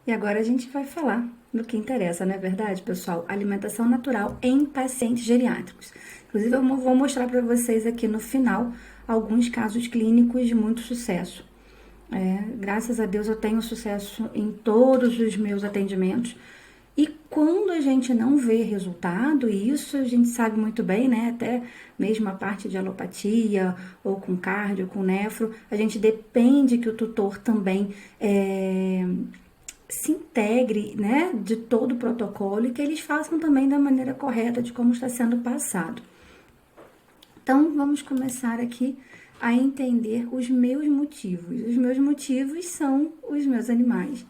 E agora a gente vai falar do que interessa, não é verdade, pessoal? Alimentação natural em pacientes geriátricos. Inclusive, eu vou mostrar para vocês aqui no final alguns casos clínicos de muito sucesso. Graças a Deus eu tenho sucesso em todos os meus atendimentos. E quando a gente não vê resultado, e isso a gente sabe muito bem, né? Até mesmo a parte de alopatia, ou com cardio, com nefro, a gente depende que o tutor também se integre, né, de todo o protocolo e que eles façam também da maneira correta de como está sendo passado. Então, vamos começar aqui a entender os meus motivos. Os meus motivos são os meus animais.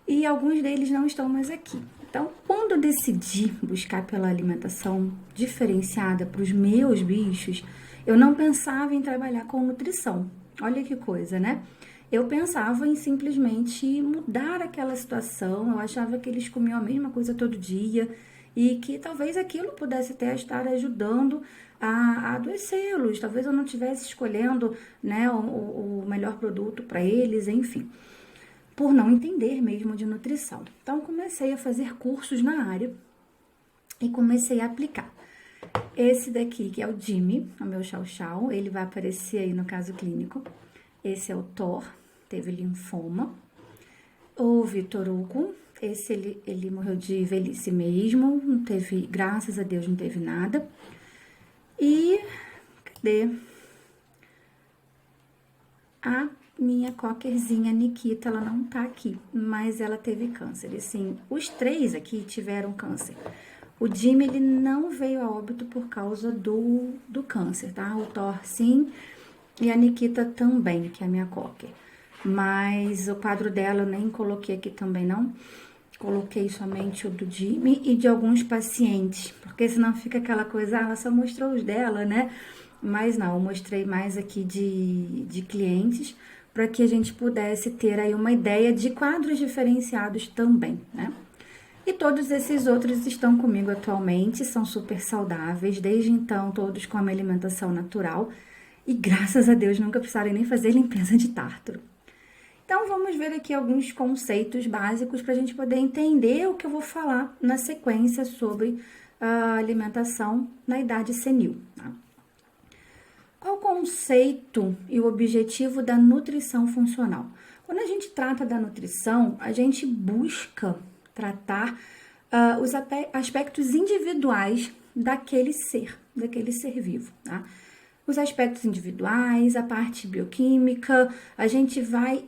E alguns deles não estão mais aqui. Então, quando eu decidi buscar pela alimentação diferenciada para os meus bichos, eu não pensava em trabalhar com nutrição. Olha que coisa, né? Eu pensava em simplesmente mudar aquela situação. Eu achava que eles comiam a mesma coisa todo dia e que talvez aquilo pudesse até estar ajudando a adoecê-los. Talvez eu não estivesse escolhendo, né, o melhor produto para eles, enfim, por não entender mesmo de nutrição. Então, comecei a fazer cursos na área e comecei a aplicar. Esse daqui, que é o Jimmy, o meu chow-chow, ele vai aparecer aí no caso clínico. Esse é o Thor, teve linfoma. O Vitor Hugo, esse ele morreu de velhice mesmo, não teve, graças a Deus, não teve nada. E cadê? A minha cockerzinha Nikita, ela não tá aqui, mas ela teve câncer. E assim, os três aqui tiveram câncer. O Jimmy, ele não veio a óbito por causa do câncer, tá? O Thor, sim, e a Nikita também, que é a minha cocker. Mas o quadro dela eu nem coloquei aqui também, não. Coloquei somente o do Jimmy e de alguns pacientes, porque senão fica aquela coisa, ela só mostrou os dela, né? Mas não, eu mostrei mais aqui de clientes, para que a gente pudesse ter aí uma ideia de quadros diferenciados também, né? E todos esses outros estão comigo atualmente, são super saudáveis, desde então todos com uma alimentação natural e graças a Deus nunca precisaram nem fazer limpeza de tártaro. Então vamos ver aqui alguns conceitos básicos para a gente poder entender o que eu vou falar na sequência sobre a alimentação na idade senil. Tá? Qual o conceito e o objetivo da nutrição funcional? Quando a gente trata da nutrição, a gente busca tratar os aspectos individuais daquele ser vivo, tá? Os aspectos individuais, a parte bioquímica, a gente vai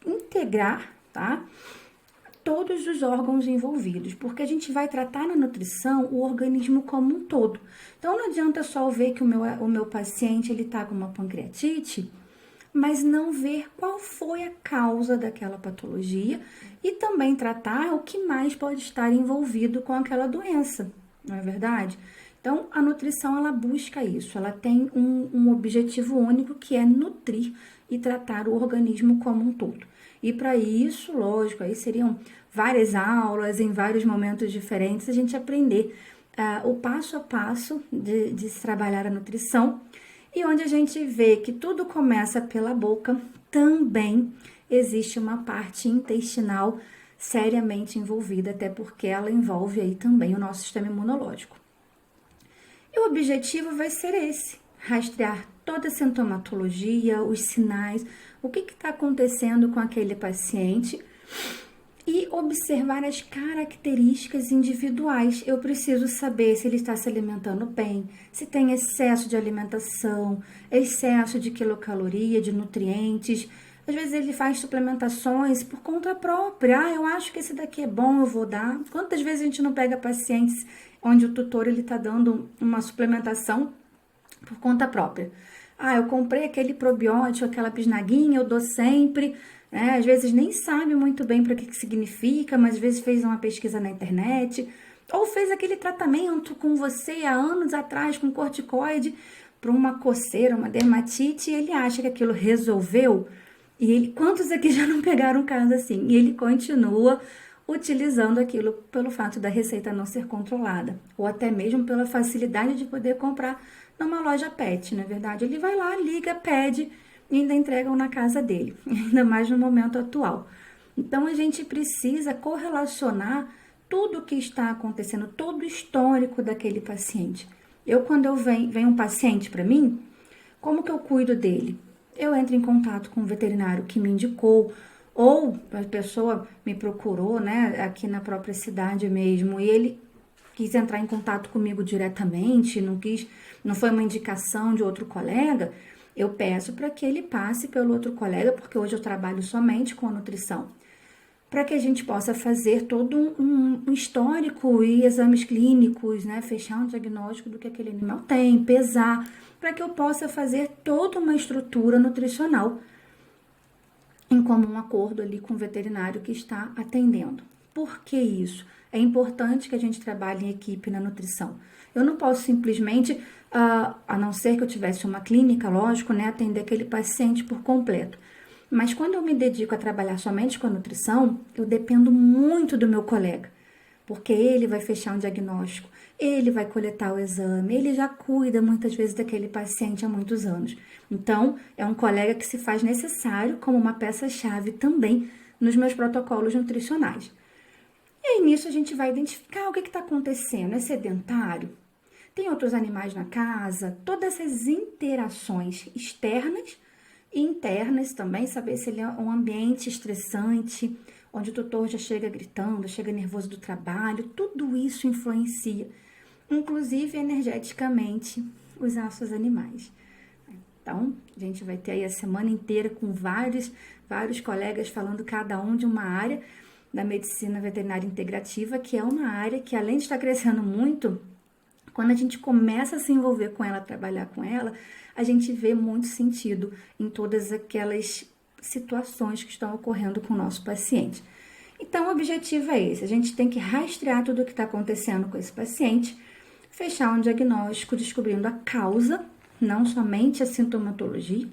integrar, tá? Todos os órgãos envolvidos, porque a gente vai tratar na nutrição o organismo como um todo. Então, não adianta só ver que o meu paciente, ele tá com uma pancreatite, mas não ver qual foi a causa daquela patologia e também tratar o que mais pode estar envolvido com aquela doença, não é verdade? Então, a nutrição, ela busca isso, ela tem um objetivo único, que é nutrir e tratar o organismo como um todo. E para isso, lógico, aí seriam várias aulas em vários momentos diferentes, a gente aprender o passo a passo de se trabalhar a nutrição, e onde a gente vê que tudo começa pela boca, também existe uma parte intestinal seriamente envolvida, até porque ela envolve aí também o nosso sistema imunológico. E o objetivo vai ser esse, rastrear toda a sintomatologia, os sinais, o que está acontecendo com aquele paciente e observar as características individuais. Eu preciso saber se ele está se alimentando bem, se tem excesso de alimentação, excesso de quilocaloria, de nutrientes. Às vezes ele faz suplementações por conta própria. Eu acho que esse daqui é bom, eu vou dar. Quantas vezes a gente não pega pacientes onde o tutor ele está dando uma suplementação por conta própria? Eu comprei aquele probiótico, aquela bisnaguinha, eu dou sempre. Às vezes nem sabe muito bem para que significa, mas às vezes fez uma pesquisa na internet, ou fez aquele tratamento com você há anos atrás com corticoide para uma coceira, uma dermatite, e ele acha que aquilo resolveu. E ele, quantos aqui já não pegaram caso assim? E ele continua utilizando aquilo pelo fato da receita não ser controlada, ou até mesmo pela facilidade de poder comprar numa loja pet, na verdade. Ele vai lá, liga, pede e ainda entregam na casa dele, ainda mais no momento atual. Então, a gente precisa correlacionar tudo o que está acontecendo, todo o histórico daquele paciente. Quando vem um paciente para mim, como que eu cuido dele? Eu entro em contato com o veterinário que me indicou, ou a pessoa me procurou, né, aqui na própria cidade mesmo, e ele quis entrar em contato comigo diretamente, não foi uma indicação de outro colega, eu peço para que ele passe pelo outro colega, porque hoje eu trabalho somente com a nutrição, para que a gente possa fazer todo um histórico e exames clínicos, né? Fechar um diagnóstico do que aquele animal tem, pesar, para que eu possa fazer toda uma estrutura nutricional em comum acordo ali com o veterinário que está atendendo. Por que isso? É importante que a gente trabalhe em equipe na nutrição. Eu não posso simplesmente, a não ser que eu tivesse uma clínica, lógico, né, atender aquele paciente por completo. Mas quando eu me dedico a trabalhar somente com a nutrição, eu dependo muito do meu colega, porque ele vai fechar um diagnóstico, ele vai coletar o exame, ele já cuida muitas vezes daquele paciente há muitos anos. Então, é um colega que se faz necessário como uma peça-chave também nos meus protocolos nutricionais. E aí, nisso, a gente vai identificar o que está acontecendo. É sedentário? Tem outros animais na casa? Todas essas interações externas e internas também, saber se ele é um ambiente estressante, onde o tutor já chega gritando, chega nervoso do trabalho, tudo isso influencia, inclusive energeticamente, os nossos animais. Então, a gente vai ter aí a semana inteira com vários colegas falando cada um de uma área da medicina veterinária integrativa, que é uma área que, além de estar crescendo muito, quando a gente começa a se envolver com ela, trabalhar com ela, a gente vê muito sentido em todas aquelas situações que estão ocorrendo com o nosso paciente. Então, o objetivo é esse: a gente tem que rastrear tudo o que está acontecendo com esse paciente, fechar um diagnóstico descobrindo a causa, não somente a sintomatologia,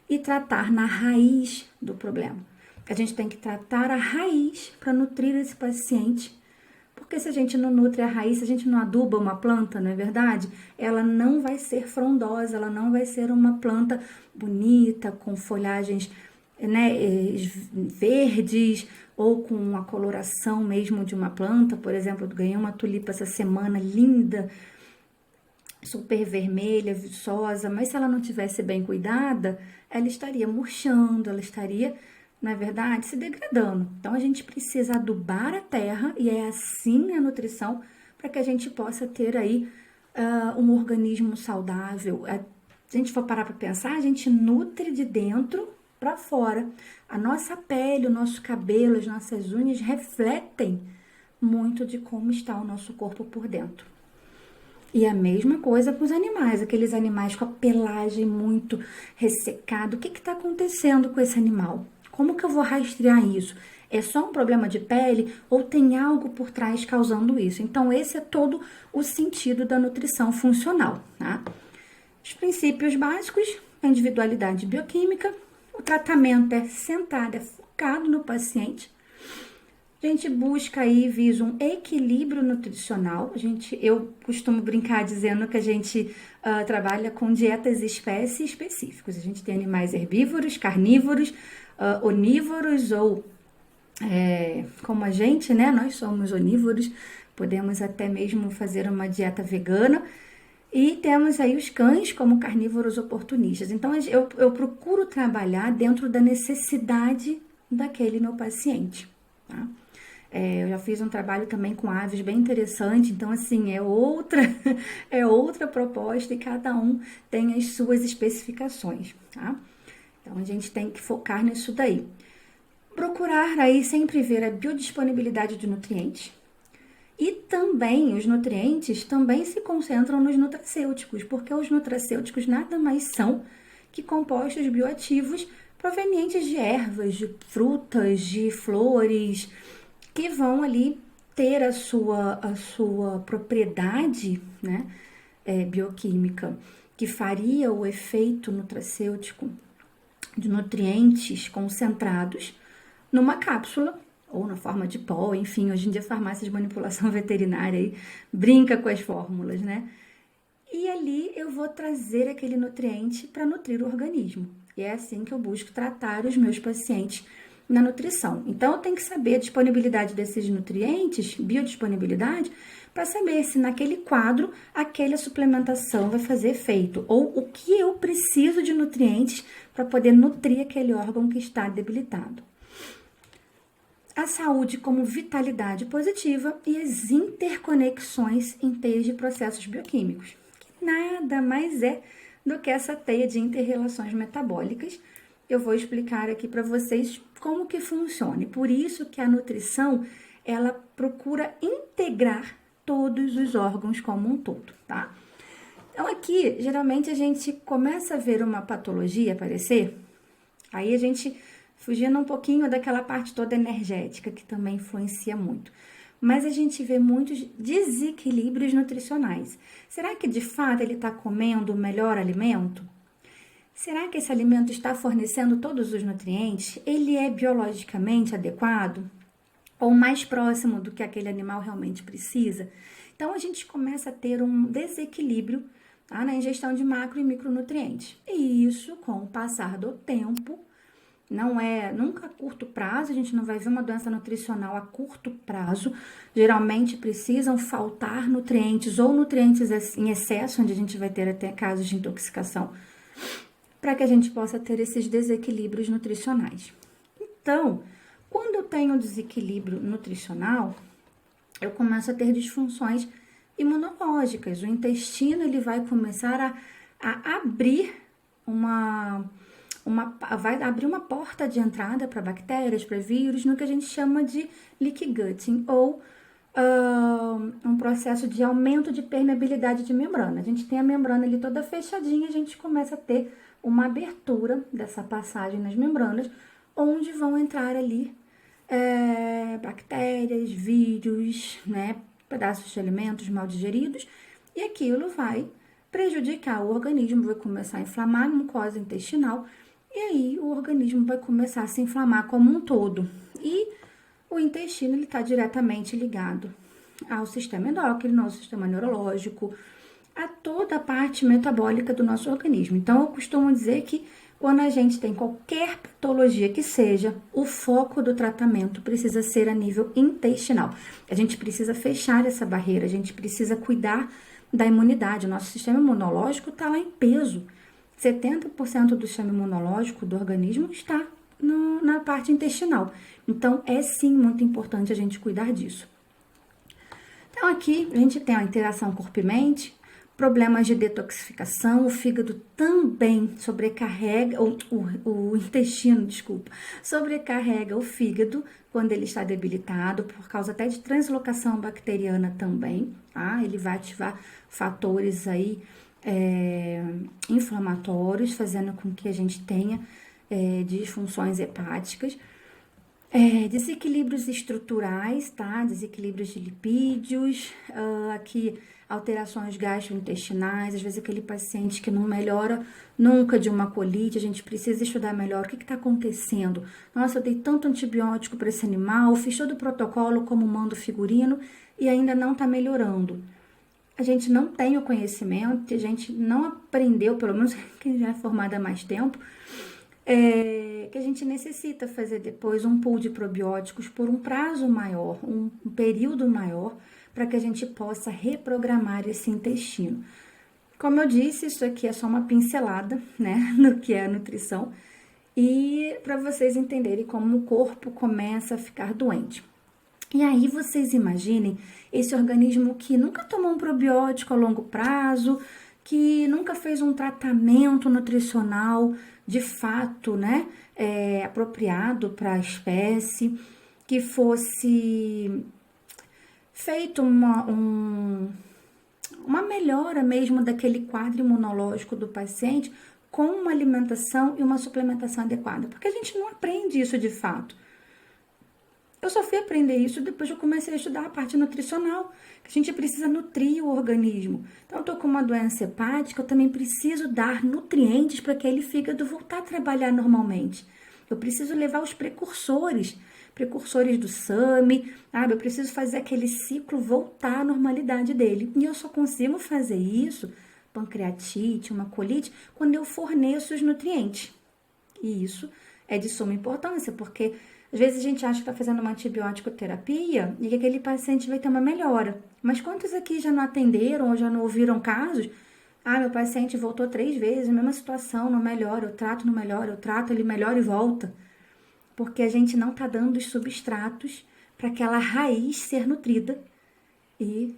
e tratar na raiz do problema. A gente tem que tratar a raiz para nutrir esse paciente. Porque se a gente não nutre a raiz, se a gente não aduba uma planta, não é verdade? Ela não vai ser frondosa, ela não vai ser uma planta bonita, com folhagens, né, verdes, ou com a coloração mesmo de uma planta. Por exemplo, eu ganhei uma tulipa essa semana, linda, super vermelha, viçosa, mas se ela não tivesse bem cuidada, ela estaria murchando, ela estaria, na verdade, se degradando. Então, a gente precisa adubar a terra, e é assim a nutrição, para que a gente possa ter aí um organismo saudável. Se a gente for parar para pensar, a gente nutre de dentro para fora. A nossa pele, o nosso cabelo, as nossas unhas refletem muito de como está o nosso corpo por dentro. E a mesma coisa para os animais, aqueles animais com a pelagem muito ressecada. O que está acontecendo com esse animal? Como que eu vou rastrear isso? É só um problema de pele ou tem algo por trás causando isso? Então, esse é todo o sentido da nutrição funcional, tá? Os princípios básicos: a individualidade bioquímica, o tratamento é centrado, é focado no paciente. A gente busca aí, visa um equilíbrio nutricional. Eu costumo brincar dizendo que a gente trabalha com dietas espécie específicas. A gente tem animais herbívoros, carnívoros, onívoros ou como a gente, né? Nós somos onívoros, podemos até mesmo fazer uma dieta vegana. E temos aí os cães como carnívoros oportunistas. Então, eu procuro trabalhar dentro da necessidade daquele meu paciente, tá? Eu já fiz um trabalho também com aves bem interessante, então assim, é outra proposta, e cada um tem as suas especificações, tá? Então a gente tem que focar nisso daí. Procurar aí sempre ver a biodisponibilidade de nutrientes, e também os nutrientes também se concentram nos nutracêuticos, porque os nutracêuticos nada mais são que compostos bioativos provenientes de ervas, de frutas, de flores, que vão ali ter a sua propriedade, né, bioquímica, que faria o efeito nutracêutico de nutrientes concentrados numa cápsula ou na forma de pó. Enfim, hoje em dia a farmácia de manipulação veterinária aí brinca com as fórmulas, né? E ali eu vou trazer aquele nutriente para nutrir o organismo. E é assim que eu busco tratar os meus pacientes na nutrição. Então, eu tenho que saber a disponibilidade desses nutrientes, biodisponibilidade, para saber se naquele quadro aquela suplementação vai fazer efeito, ou o que eu preciso de nutrientes para poder nutrir aquele órgão que está debilitado. A saúde como vitalidade positiva e as interconexões em teias de processos bioquímicos, que nada mais é do que essa teia de interrelações metabólicas. Eu vou explicar aqui para vocês como que funciona. Por isso que a nutrição, ela procura integrar todos os órgãos como um todo, tá? Então aqui, geralmente a gente começa a ver uma patologia aparecer, aí a gente fugindo um pouquinho daquela parte toda energética, que também influencia muito. Mas a gente vê muitos desequilíbrios nutricionais. Será que de fato ele está comendo o melhor alimento? Será que esse alimento está fornecendo todos os nutrientes? Ele é biologicamente adequado? Ou mais próximo do que aquele animal realmente precisa? Então, a gente começa a ter um desequilíbrio, tá, na ingestão de macro e micronutrientes. E isso, com o passar do tempo, não é nunca a curto prazo, a gente não vai ver uma doença nutricional a curto prazo. Geralmente precisam faltar nutrientes ou nutrientes em excesso, onde a gente vai ter até casos de intoxicação, para que a gente possa ter esses desequilíbrios nutricionais. Então, quando eu tenho desequilíbrio nutricional, eu começo a ter disfunções imunológicas. O intestino ele vai começar a abrir vai abrir uma porta de entrada para bactérias, para vírus, no que a gente chama de leaky gut, ou um processo de aumento de permeabilidade de membrana. A gente tem a membrana ali toda fechadinha, a gente começa a ter uma abertura dessa passagem nas membranas, onde vão entrar ali bactérias, vírus, né, pedaços de alimentos mal digeridos, e aquilo vai prejudicar o organismo, vai começar a inflamar a mucosa intestinal, e aí o organismo vai começar a se inflamar como um todo. E o intestino ele está diretamente ligado ao sistema endócrino, ao sistema neurológico, a toda a parte metabólica do nosso organismo. Então, eu costumo dizer que quando a gente tem qualquer patologia que seja, o foco do tratamento precisa ser a nível intestinal. A gente precisa fechar essa barreira, a gente precisa cuidar da imunidade. O nosso sistema imunológico está lá em peso. 70% do sistema imunológico do organismo está na parte intestinal. Então, é sim muito importante a gente cuidar disso. Então, aqui a gente tem a interação corpo e mente, problemas de detoxificação, o fígado também sobrecarrega, o intestino, desculpa, sobrecarrega o fígado quando ele está debilitado, por causa até de translocação bacteriana também, tá? Ele vai ativar fatores aí inflamatórios, fazendo com que a gente tenha disfunções hepáticas. Desequilíbrios estruturais, tá? Desequilíbrios de lipídios, aqui alterações gastrointestinais, às vezes aquele paciente que não melhora nunca de uma colite, a gente precisa estudar melhor o que está acontecendo. Nossa, eu dei tanto antibiótico para esse animal, fiz todo o protocolo como manda o figurino e ainda não está melhorando. A gente não tem o conhecimento, a gente não aprendeu, pelo menos quem já é formado há mais tempo, que a gente necessita fazer depois um pool de probióticos por um prazo maior, um período maior, para que a gente possa reprogramar esse intestino. Como eu disse, isso aqui é só uma pincelada, né, do que é a nutrição, e para vocês entenderem como o corpo começa a ficar doente. E aí vocês imaginem esse organismo que nunca tomou um probiótico a longo prazo, que nunca fez um tratamento nutricional de fato, né, apropriado para a espécie, que fosse feito uma melhora mesmo daquele quadro imunológico do paciente com uma alimentação e uma suplementação adequada, porque a gente não aprende isso de fato. Eu só fui aprender isso depois que eu comecei a estudar a parte nutricional, que a gente precisa nutrir o organismo. Então, eu tô com uma doença hepática, eu também preciso dar nutrientes para aquele fígado voltar a trabalhar normalmente. Eu preciso levar os precursores do SAMe, sabe? Eu preciso fazer aquele ciclo voltar à normalidade dele. E eu só consigo fazer isso, pancreatite, uma colite, quando eu forneço os nutrientes. E isso é de suma importância, porque Às vezes a gente acha que está fazendo uma antibiótico terapia e que aquele paciente vai ter uma melhora. Mas quantos aqui já não atenderam ou já não ouviram casos? Ah, meu paciente voltou 3 vezes, mesma situação, não melhora, eu trato, não melhora, eu trato, ele melhora e volta. Porque a gente não está dando os substratos para aquela raiz ser nutrida e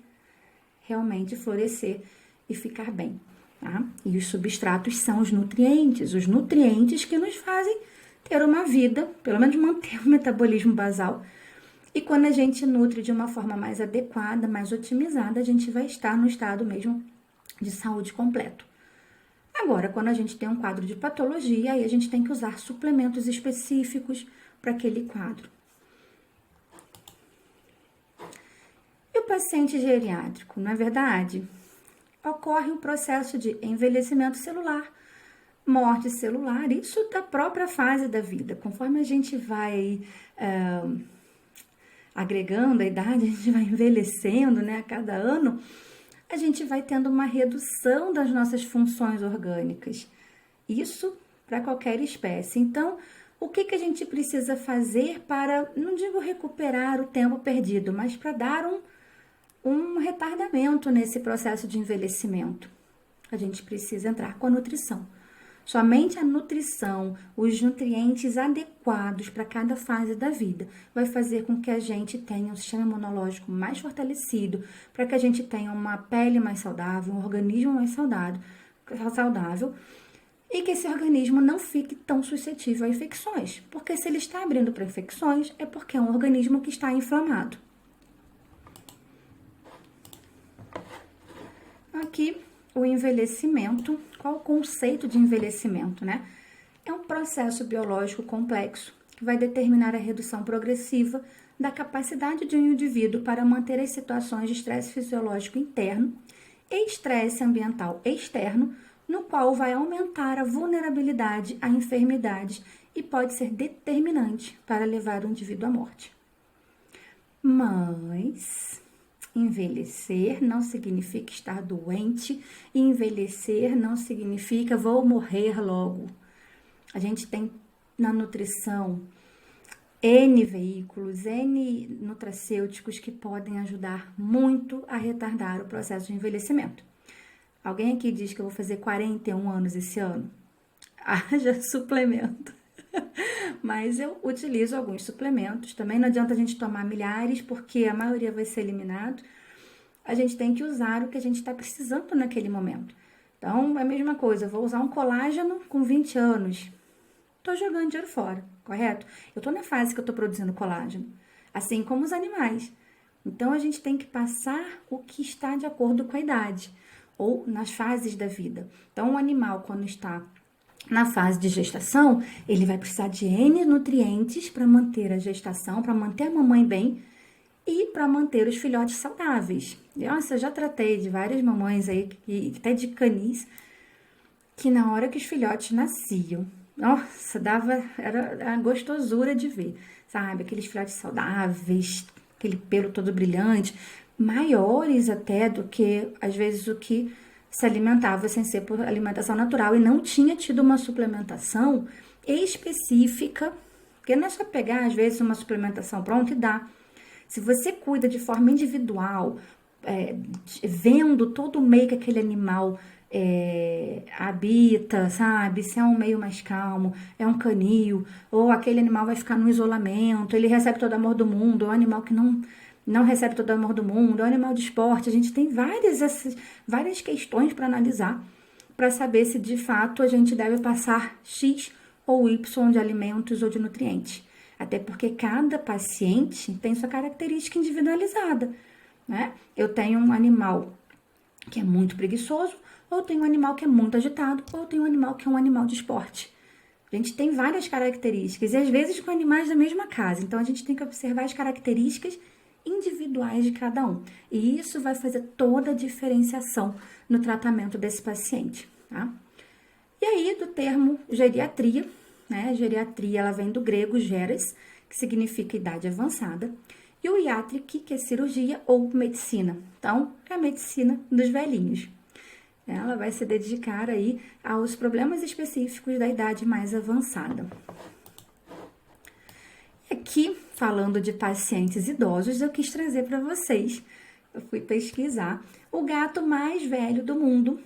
realmente florescer e ficar bem, tá? E os substratos são os nutrientes que nos fazem ter uma vida, pelo menos manter o metabolismo basal. E quando a gente nutre de uma forma mais adequada, mais otimizada, a gente vai estar no estado mesmo de saúde completo. Agora, quando a gente tem um quadro de patologia, aí a gente tem que usar suplementos específicos para aquele quadro. E o paciente geriátrico, não é verdade? Ocorre um processo de envelhecimento celular, morte celular, isso da própria fase da vida. Conforme a gente vai agregando a idade, a gente vai envelhecendo, né, a cada ano, a gente vai tendo uma redução das nossas funções orgânicas. Isso para qualquer espécie. Então, o que a gente precisa fazer para, não digo recuperar o tempo perdido, mas para dar um retardamento nesse processo de envelhecimento? A gente precisa entrar com a nutrição. Somente a nutrição, os nutrientes adequados para cada fase da vida, vai fazer com que a gente tenha um sistema imunológico mais fortalecido, para que a gente tenha uma pele mais saudável, um organismo mais saudável, e que esse organismo não fique tão suscetível a infecções. Porque se ele está abrindo para infecções, é porque é um organismo que está inflamado. Aqui, o envelhecimento. Qual o conceito de envelhecimento, né? É um processo biológico complexo que vai determinar a redução progressiva da capacidade de um indivíduo para manter as situações de estresse fisiológico interno e estresse ambiental externo, no qual vai aumentar a vulnerabilidade a enfermidades e pode ser determinante para levar o indivíduo à morte. Mas envelhecer não significa estar doente, e envelhecer não significa vou morrer logo. A gente tem na nutrição N veículos, N nutracêuticos que podem ajudar muito a retardar o processo de envelhecimento. Alguém aqui diz que eu vou fazer 41 anos esse ano? Haja suplemento. Mas eu utilizo alguns suplementos. Também não adianta a gente tomar milhares, porque a maioria vai ser eliminado. A gente tem que usar o que a gente está precisando naquele momento. Então, é a mesma coisa. Eu vou usar um colágeno com 20 anos. Tô jogando dinheiro fora, correto? Eu tô na fase que eu tô produzindo colágeno. Assim como os animais. Então, a gente tem que passar o que está de acordo com a idade. Ou nas fases da vida. Então, o animal, quando está na fase de gestação, ele vai precisar de N nutrientes para manter a gestação, para manter a mamãe bem e para manter os filhotes saudáveis. Nossa, eu já tratei de várias mamães aí, até de canis, que na hora que os filhotes nasciam, nossa, era a gostosura de ver, sabe? Aqueles filhotes saudáveis, aquele pelo todo brilhante, maiores até do que, às vezes, o que se alimentava sem ser por alimentação natural e não tinha tido uma suplementação específica, porque não é só pegar, às vezes, uma suplementação pronta e dar. Se você cuida de forma individual, vendo todo o meio que aquele animal habita, sabe? Se é um meio mais calmo, é um canil, ou aquele animal vai ficar no isolamento, ele recebe todo o amor do mundo, ou é um animal que não recebe todo o amor do mundo, é um animal de esporte. A gente tem várias questões para analisar, para saber se de fato a gente deve passar X ou Y de alimentos ou de nutrientes. Até porque cada paciente tem sua característica individualizada, né? Eu tenho um animal que é muito preguiçoso, ou tenho um animal que é muito agitado, ou tenho um animal que é um animal de esporte. A gente tem várias características, e às vezes com animais da mesma casa. Então, a gente tem que observar as características individuais de cada um. E isso vai fazer toda a diferenciação no tratamento desse paciente, tá? E aí, do termo geriatria, né? Geriatria, ela vem do grego geras, que significa idade avançada, e o iatrik, que é cirurgia ou medicina. Então, é a medicina dos velhinhos. Ela vai se dedicar aí aos problemas específicos da idade mais avançada. aqui, falando de pacientes idosos, eu quis trazer para vocês, eu fui pesquisar, o gato mais velho do mundo,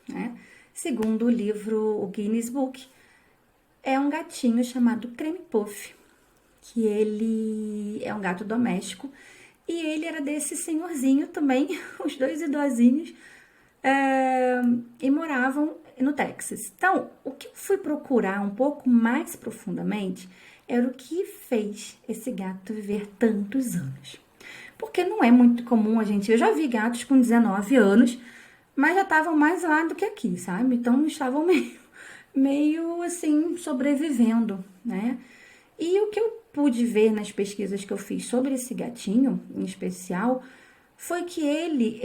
né? Segundo o livro, o Guinness Book, é um gatinho chamado Creme Puff, que ele é um gato doméstico, e ele era desse senhorzinho também, os dois idosinhos, e moravam no Texas. Então, o que eu fui procurar um pouco mais profundamente era o que fez esse gato viver tantos anos. Porque não é muito comum a gente... Eu já vi gatos com 19 anos, mas já estavam mais lá do que aqui, sabe? Então, estavam meio assim, sobrevivendo, né? E o que eu pude ver nas pesquisas que eu fiz sobre esse gatinho, em especial, foi que ele,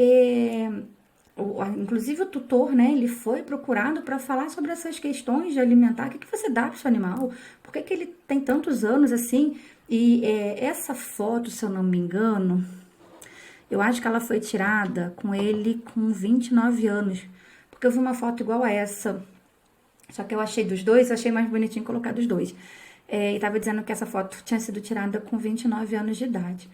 inclusive o tutor, né, ele foi procurado para falar sobre essas questões de alimentar. O que você dá para o seu animal? Por que ele tem tantos anos assim? E essa foto, se eu não me engano, eu acho que ela foi tirada com ele com 29 anos. Porque eu vi uma foto igual a essa. Só que eu achei dos dois, achei mais bonitinho colocar dos dois. E tava dizendo que essa foto tinha sido tirada com 29 anos de idade.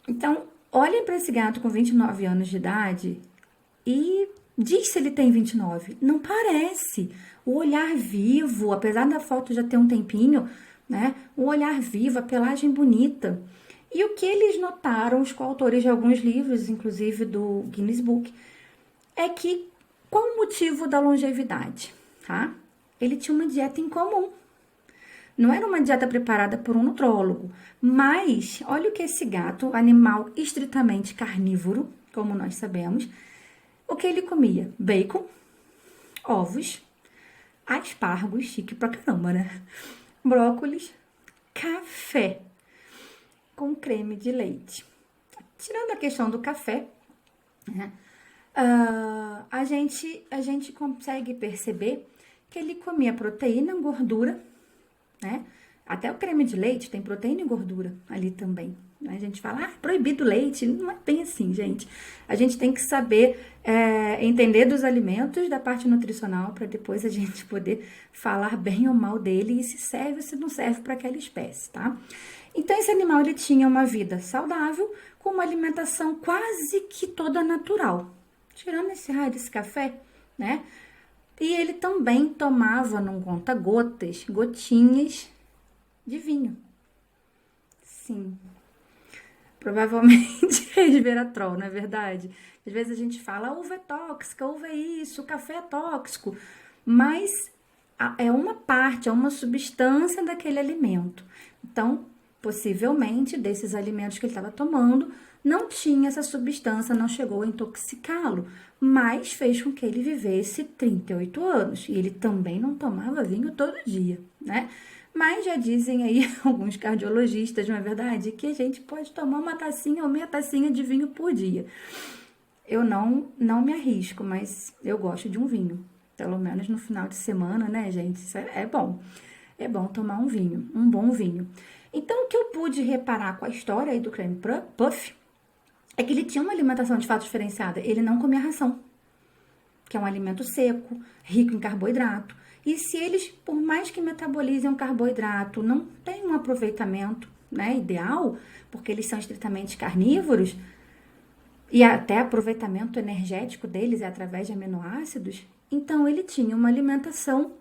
Então, olhem para esse gato com 29 anos de idade e diz se ele tem 29. Não parece. O olhar vivo, apesar da foto já ter um tempinho, né? O olhar vivo, a pelagem bonita. E o que eles notaram, os coautores de alguns livros, inclusive do Guinness Book, é que qual o motivo da longevidade, tá? Ele tinha uma dieta incomum. Não era uma dieta preparada por um nutrólogo, mas olha o que esse gato, animal estritamente carnívoro, como nós sabemos, o que ele comia? Bacon, ovos, aspargos, chique pra caramba, né? Brócolis, café com creme de leite. Tirando a questão do café, né? A gente consegue perceber que ele comia proteína, gordura, né? Até o creme de leite tem proteína e gordura ali também. A gente fala, proibido leite. Não é bem assim, gente. A gente tem que saber entender dos alimentos, da parte nutricional, para depois a gente poder falar bem ou mal dele e se serve ou se não serve para aquela espécie, tá? Então, esse animal, ele tinha uma vida saudável, com uma alimentação quase que toda natural. Tirando esse raio desse café, né? E ele também tomava, não conta gotas, gotinhas de vinho. Sim. Provavelmente resveratrol, não é verdade? Às vezes a gente fala, a uva é tóxica, a uva é isso, o café é tóxico. Mas é uma parte, é uma substância daquele alimento. Então, possivelmente, desses alimentos que ele estava tomando, não tinha essa substância, não chegou a intoxicá-lo, mas fez com que ele vivesse 38 anos. E ele também não tomava vinho todo dia, né? Mas já dizem aí alguns cardiologistas, não é verdade, que a gente pode tomar uma tacinha ou meia tacinha de vinho por dia. Eu não me arrisco, mas eu gosto de um vinho. Pelo menos no final de semana, né, gente? Isso é bom. É bom tomar um vinho, um bom vinho. Então, o que eu pude reparar com a história aí do Creme Puff é que ele tinha uma alimentação de fato diferenciada. Ele não comia ração, que é um alimento seco, rico em carboidrato. E se eles, por mais que metabolizem um carboidrato, não tem um aproveitamento, né, ideal, porque eles são estritamente carnívoros, e até aproveitamento energético deles é através de aminoácidos, então ele tinha uma alimentação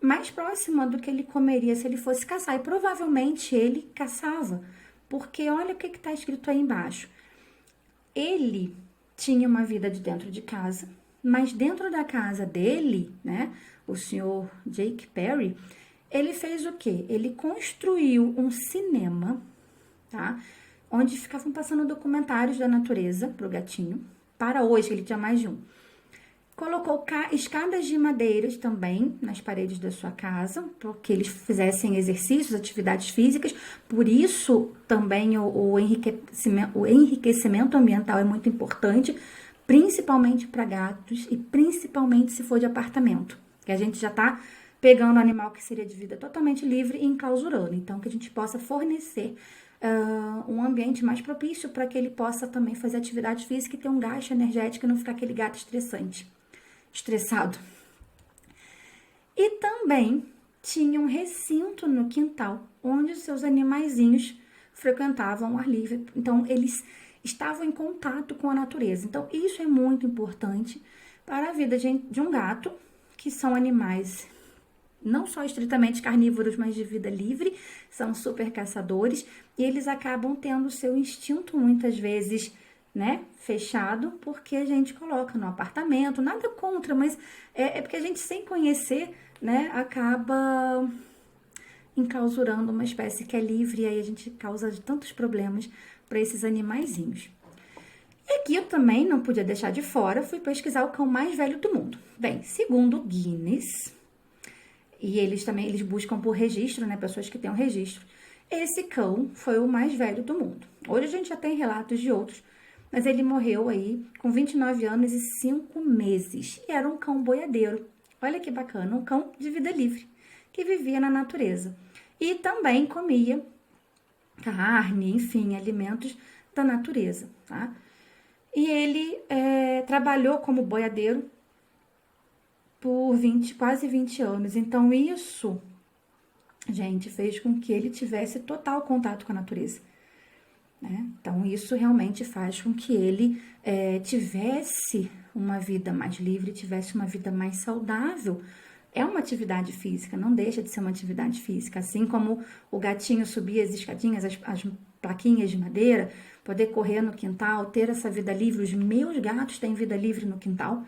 mais próxima do que ele comeria se ele fosse caçar. E provavelmente ele caçava, porque olha o que está escrito aí embaixo. Ele tinha uma vida de dentro de casa, mas dentro da casa dele, né, o senhor Jake Perry, ele fez o quê? Ele construiu um cinema, tá? Onde ficavam passando documentários da natureza pro gatinho. Para hoje, ele tinha mais de um. Colocou escadas de madeiras também nas paredes da sua casa, para que eles fizessem exercícios, atividades físicas. Por isso, também o enriquecimento ambiental é muito importante, principalmente para gatos e principalmente se for de apartamento. Que a gente já está pegando animal que seria de vida totalmente livre e enclausurando. Então, que a gente possa fornecer um ambiente mais propício para que ele possa também fazer atividade física e ter um gasto energético e não ficar aquele gato estressado. E também tinha um recinto no quintal, onde os seus animaizinhos frequentavam o ar livre. Então, eles estavam em contato com a natureza. Então, isso é muito importante para a vida de um gato, que são animais não só estritamente carnívoros, mas de vida livre, são super caçadores, e eles acabam tendo o seu instinto muitas vezes, né, fechado, porque a gente coloca no apartamento, nada contra, mas é porque a gente, sem conhecer, né, acaba enclausurando uma espécie que é livre, e aí a gente causa tantos problemas para esses animaizinhos. E aqui eu também não podia deixar de fora, fui pesquisar o cão mais velho do mundo. Bem, segundo o Guinness, e eles buscam por registro, né, pessoas que tenham registro, esse cão foi o mais velho do mundo. Hoje a gente já tem relatos de outros, mas ele morreu aí com 29 anos e 5 meses. E era um cão boiadeiro. Olha que bacana, um cão de vida livre, que vivia na natureza. E também comia carne, enfim, alimentos da natureza, tá? E ele trabalhou como boiadeiro por quase 20 anos. Então, isso, gente, fez com que ele tivesse total contato com a natureza, né? Então, isso realmente faz com que ele tivesse uma vida mais livre, tivesse uma vida mais saudável. É uma atividade física, não deixa de ser uma atividade física. Assim como o gatinho subir as escadinhas, as plaquinhas de madeira, poder correr no quintal, ter essa vida livre. Os meus gatos têm vida livre no quintal.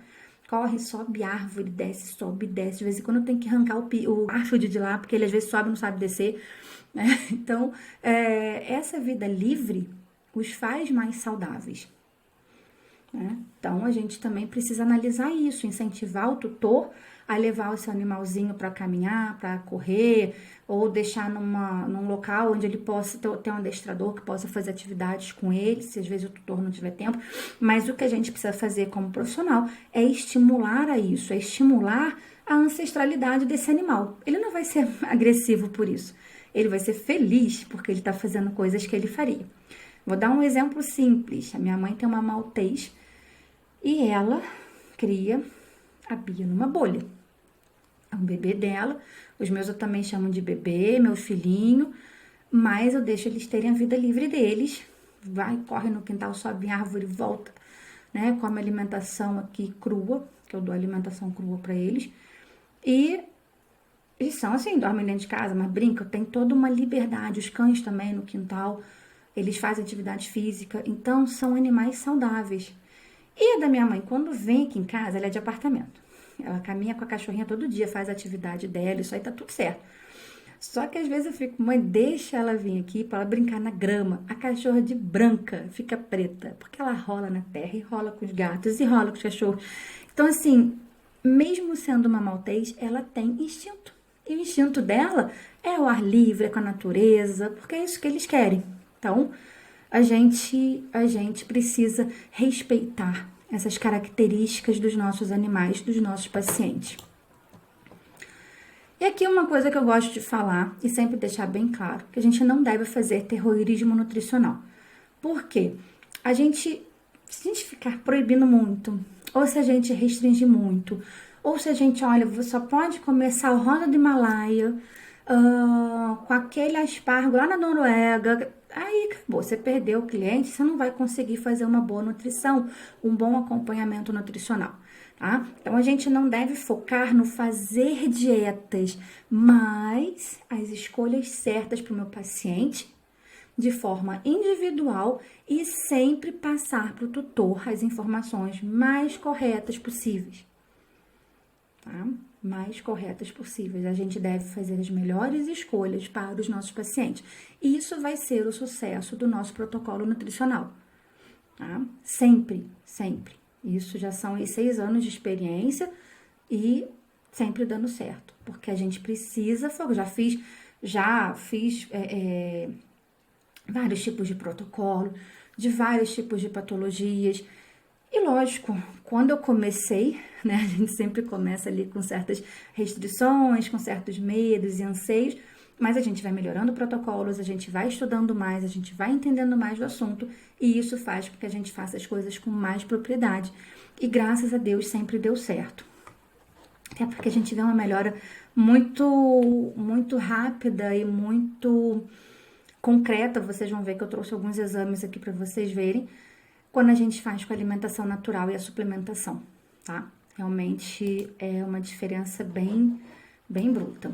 Corre, sobe árvore, desce, sobe, desce. De vez em quando tem que arrancar o Garfield de lá, porque ele às vezes sobe e não sabe descer, né? Então, essa vida livre os faz mais saudáveis, né? Então, a gente também precisa analisar isso, incentivar o tutor a levar o seu animalzinho para caminhar, para correr, ou deixar num local onde ele possa ter um adestrador que possa fazer atividades com ele, se às vezes o tutor não tiver tempo. Mas o que a gente precisa fazer como profissional é estimular a isso, é estimular a ancestralidade desse animal. Ele não vai ser agressivo por isso, ele vai ser feliz porque ele está fazendo coisas que ele faria. Vou dar um exemplo simples. A minha mãe tem uma maltês e ela cria a Bia numa bolha. É um bebê dela. Os meus eu também chamo de bebê, meu filhinho, mas eu deixo eles terem a vida livre deles. Vai, corre no quintal, sobe em árvore, volta, né? Come alimentação aqui crua, que eu dou alimentação crua para eles. E eles são assim, dormem dentro de casa, mas brincam, tem toda uma liberdade. Os cães também no quintal, eles fazem atividade física, então são animais saudáveis. E a da minha mãe, quando vem aqui em casa, ela é de apartamento. Ela caminha com a cachorrinha todo dia, faz a atividade dela, isso aí tá tudo certo. Só que às vezes eu fico, mãe, deixa ela vir aqui para ela brincar na grama. A cachorra de branca fica preta, porque ela rola na terra e rola com os gatos e rola com os cachorros. Então, assim, mesmo sendo uma maltês, ela tem instinto. E o instinto dela é o ar livre, é com a natureza, porque é isso que eles querem. Então, a gente precisa respeitar essas características dos nossos animais, dos nossos pacientes. E aqui uma coisa que eu gosto de falar e sempre deixar bem claro, que a gente não deve fazer terrorismo nutricional. Por quê? Se a gente ficar proibindo muito, ou se a gente restringir muito, ou se a gente, olha, você só pode comer salrona do Himalaia, com aquele aspargo lá na Noruega, aí acabou, você perdeu o cliente, você não vai conseguir fazer uma boa nutrição, um bom acompanhamento nutricional, tá? Então, a gente não deve focar no fazer dietas, mas as escolhas certas para o meu paciente, de forma individual e sempre passar para o tutor as informações mais corretas possíveis, tá? Mais corretas possíveis. A gente deve fazer as melhores escolhas para os nossos pacientes. E isso vai ser o sucesso do nosso protocolo nutricional, tá? Sempre, sempre. Isso já são aí 6 anos de experiência e sempre dando certo. Porque a gente precisa, já fiz vários tipos de protocolo, de vários tipos de patologias. E lógico, quando eu comecei, né, a gente sempre começa ali com certas restrições, com certos medos e anseios, mas a gente vai melhorando protocolos, a gente vai estudando mais, a gente vai entendendo mais do assunto, e isso faz com que a gente faça as coisas com mais propriedade. E graças a Deus sempre deu certo. até porque a gente vê uma melhora muito rápida e muito concreta. Vocês vão ver que eu trouxe alguns exames aqui para vocês verem, quando a gente faz com a alimentação natural e a suplementação, tá? Realmente é uma diferença bem bruta.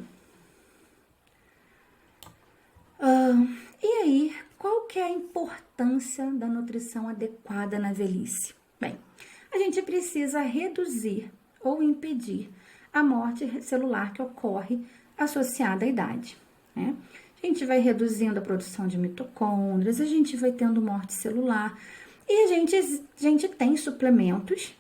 E aí, qual que é a importância da nutrição adequada na velhice? Bem, a gente precisa reduzir ou impedir a morte celular que ocorre associada à idade, né? A gente vai reduzindo a produção de mitocôndrias, a gente vai tendo morte celular e a gente tem suplementos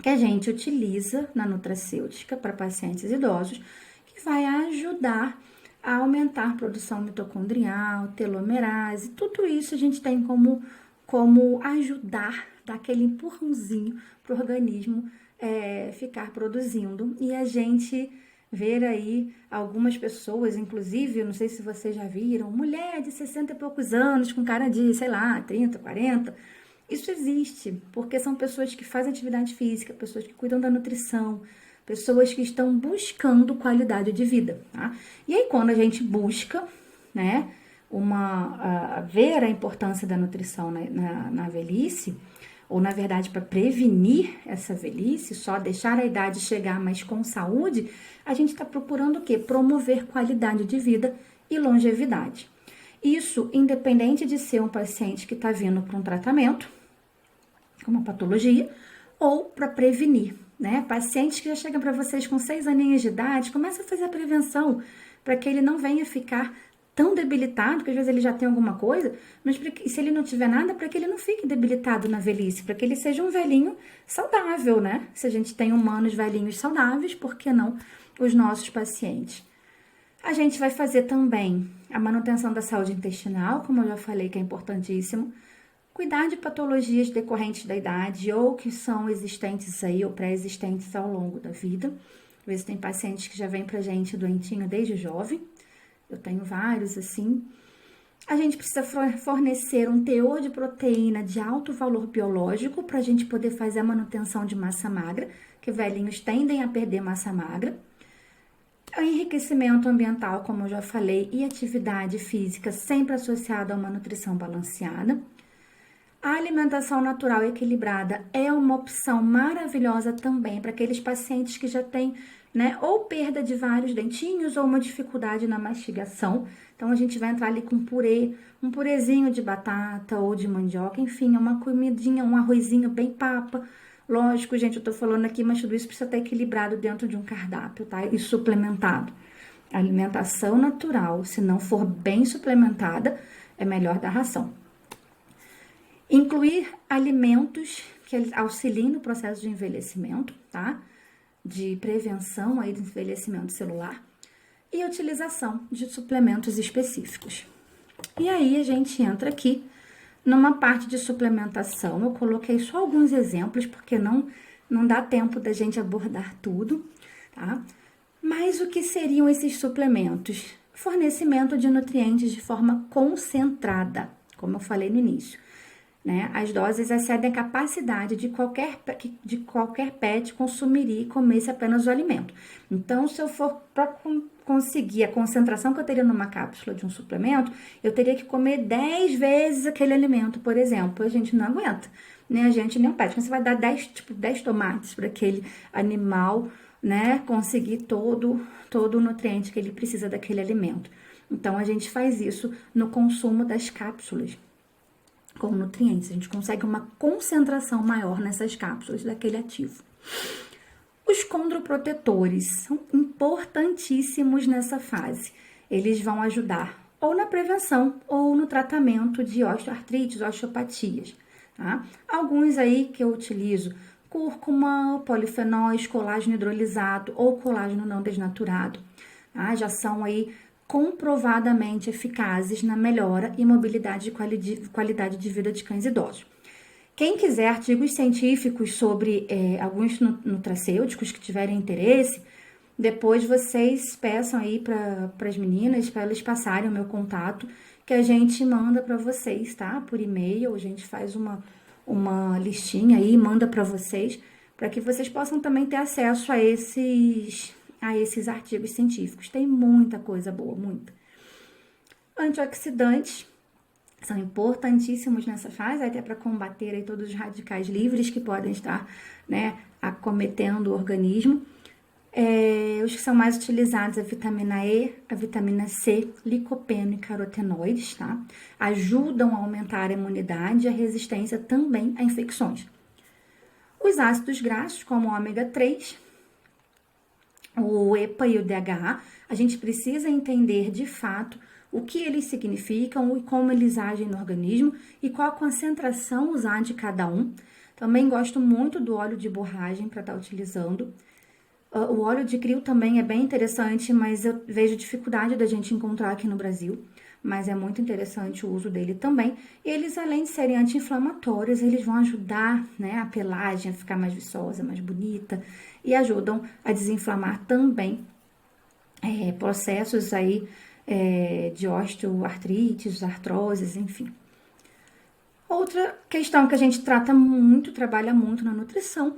que a gente utiliza na nutracêutica para pacientes idosos que vai ajudar a aumentar a produção mitocondrial, telomerase, tudo isso a gente tem como ajudar, dar aquele empurrãozinho para o organismo ficar produzindo. E a gente ver aí algumas pessoas, inclusive, eu não sei se vocês já viram, mulher de 60 e poucos anos, com cara de, sei lá, 30, 40, isso existe, porque são pessoas que fazem atividade física, pessoas que cuidam da nutrição, pessoas que estão buscando qualidade de vida, tá? E aí, quando a gente busca, né, ver a importância da nutrição na velhice, ou na verdade para prevenir essa velhice, só deixar a idade chegar, mas com saúde, a gente está procurando o quê? Promover qualidade de vida e longevidade. Isso independente de ser um paciente que está vindo para um tratamento, como uma patologia, ou para prevenir, né? Pacientes que já chegam para vocês com 6 aninhos de idade, começa a fazer a prevenção para que ele não venha ficar tão debilitado, que às vezes ele já tem alguma coisa, mas se ele não tiver nada, para que ele não fique debilitado na velhice, para que ele seja um velhinho saudável, né? Se a gente tem humanos velhinhos saudáveis, por que não os nossos pacientes? A gente vai fazer também a manutenção da saúde intestinal, como eu já falei, que é importantíssimo. Cuidar de patologias decorrentes da idade ou que são existentes aí ou pré-existentes ao longo da vida. Às vezes tem pacientes que já vêm pra gente doentinho desde jovem. Eu tenho vários assim. A gente precisa fornecer um teor de proteína de alto valor biológico para a gente poder fazer a manutenção de massa magra, que velhinhos tendem a perder massa magra. O enriquecimento ambiental, como eu já falei, e atividade física sempre associada a uma nutrição balanceada. A alimentação natural e equilibrada é uma opção maravilhosa também para aqueles pacientes que já têm, né, ou perda de vários dentinhos ou uma dificuldade na mastigação. Então, a gente vai entrar ali com purê, um purezinho de batata ou de mandioca, enfim, uma comidinha, um arrozinho bem papa. Lógico, gente, eu tô falando aqui, mas tudo isso precisa estar equilibrado dentro de um cardápio, tá? E suplementado. A alimentação natural, se não for bem suplementada, é melhor dar ração. Incluir alimentos que auxiliem no processo de envelhecimento, tá? De prevenção aí do envelhecimento celular e utilização de suplementos específicos. E aí a gente entra aqui numa parte de suplementação. Eu coloquei só alguns exemplos porque não dá tempo da gente abordar tudo, tá? Mas o que seriam esses suplementos? Fornecimento de nutrientes de forma concentrada, como eu falei no início. Né? As doses excedem a capacidade de qualquer pet consumir e comer apenas o alimento. Então, se eu for para conseguir a concentração que eu teria numa cápsula de um suplemento, eu teria que comer 10 vezes aquele alimento, por exemplo. A gente não aguenta, né? A gente nem um pet. Você vai dar 10 tomates para aquele animal, né? Conseguir todo o nutriente que ele precisa daquele alimento. Então, a gente faz isso no consumo das cápsulas com nutrientes. A gente consegue uma concentração maior nessas cápsulas daquele ativo. Os condroprotetores são importantíssimos nessa fase. Eles vão ajudar ou na prevenção ou no tratamento de osteoartrites, osteopatias. Tá? Alguns aí que eu utilizo: cúrcuma, polifenóis, colágeno hidrolisado ou colágeno não desnaturado. Tá? Já são aí comprovadamente eficazes na melhora e mobilidade e qualidade de vida de cães idosos. Quem quiser artigos científicos sobre alguns nutracêuticos que tiverem interesse, depois vocês peçam aí para as meninas, para elas passarem o meu contato, que a gente manda para vocês, tá? Por e-mail, a gente faz uma listinha aí e manda para vocês para que vocês possam também ter acesso a esses artigos científicos. Tem muita coisa boa, muita. Antioxidantes são importantíssimos nessa fase, até para combater aí todos os radicais livres que podem estar, né, acometendo o organismo. Os que são mais utilizados é a vitamina E, a vitamina C, licopeno e carotenoides, tá? Ajudam a aumentar a imunidade e a resistência também a infecções. Os ácidos graxos, como o ômega 3, o EPA e o DHA, a gente precisa entender de fato o que eles significam e como eles agem no organismo e qual a concentração usar de cada um. Também gosto muito do óleo de borragem para estar utilizando. O óleo de krill também é bem interessante, mas eu vejo dificuldade da gente encontrar aqui no Brasil. Mas é muito interessante o uso dele também. E eles, além de serem anti-inflamatórios, eles vão ajudar, né, a pelagem a ficar mais viçosa, mais bonita. E ajudam a desinflamar também processos aí de osteoartrites, artroses, enfim. Outra questão que a gente trabalha muito na nutrição,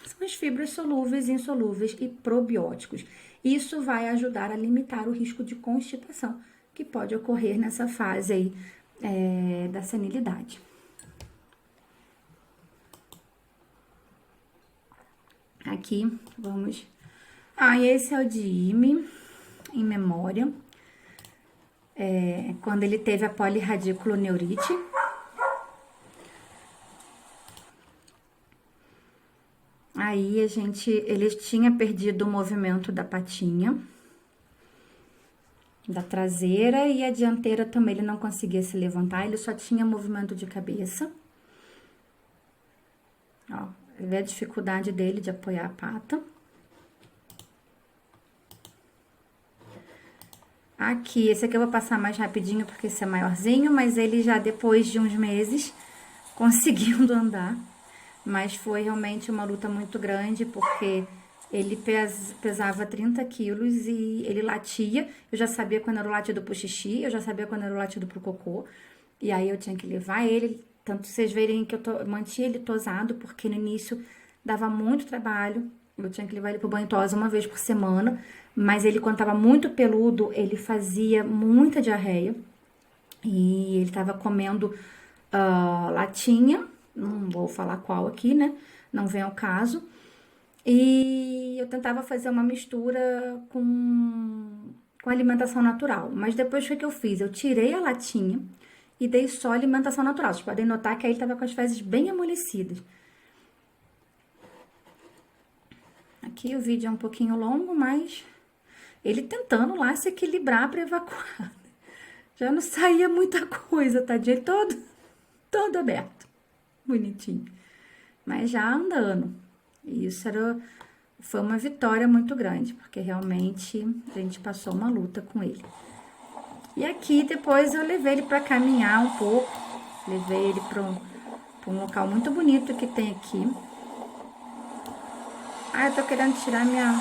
são as fibras solúveis, insolúveis e probióticos. Isso vai ajudar a limitar o risco de constipação que pode ocorrer nessa fase aí da senilidade. Aqui, vamos... e esse é o de IME, em memória. Quando ele teve a polirradiculoneurite. Aí, ele tinha perdido o movimento da patinha, da traseira, e a dianteira também ele não conseguia se levantar, ele só tinha movimento de cabeça. Ó, ele vê a dificuldade dele de apoiar a pata. Aqui, esse aqui eu vou passar mais rapidinho porque esse é maiorzinho, mas ele já depois de uns meses conseguindo andar. Mas foi realmente uma luta muito grande, porque ele pesava 30 quilos e ele latia. Eu já sabia quando era o latido pro xixi, eu já sabia quando era o latido pro cocô. E aí eu tinha que levar ele, tanto vocês verem que eu mantinha ele tosado, porque no início dava muito trabalho. Eu tinha que levar ele pro banho tosa uma vez por semana. Mas ele, quando tava muito peludo, ele fazia muita diarreia. E ele tava comendo latinha. Não vou falar qual aqui, né? Não vem ao caso. E eu tentava fazer uma mistura com alimentação natural. Mas depois o que eu fiz? Eu tirei a latinha e dei só alimentação natural. Vocês podem notar que aí ele tava com as fezes bem amolecidas. Aqui o vídeo é um pouquinho longo, mas ele tentando lá se equilibrar para evacuar. Já não saía muita coisa, tadinho. Ele todo aberto. Bonitinho. Mas já andando. E isso foi uma vitória muito grande, porque realmente a gente passou uma luta com ele. E aqui depois eu levei ele para caminhar um pouco. Levei ele para um local muito bonito que tem aqui. Eu tô querendo tirar minha...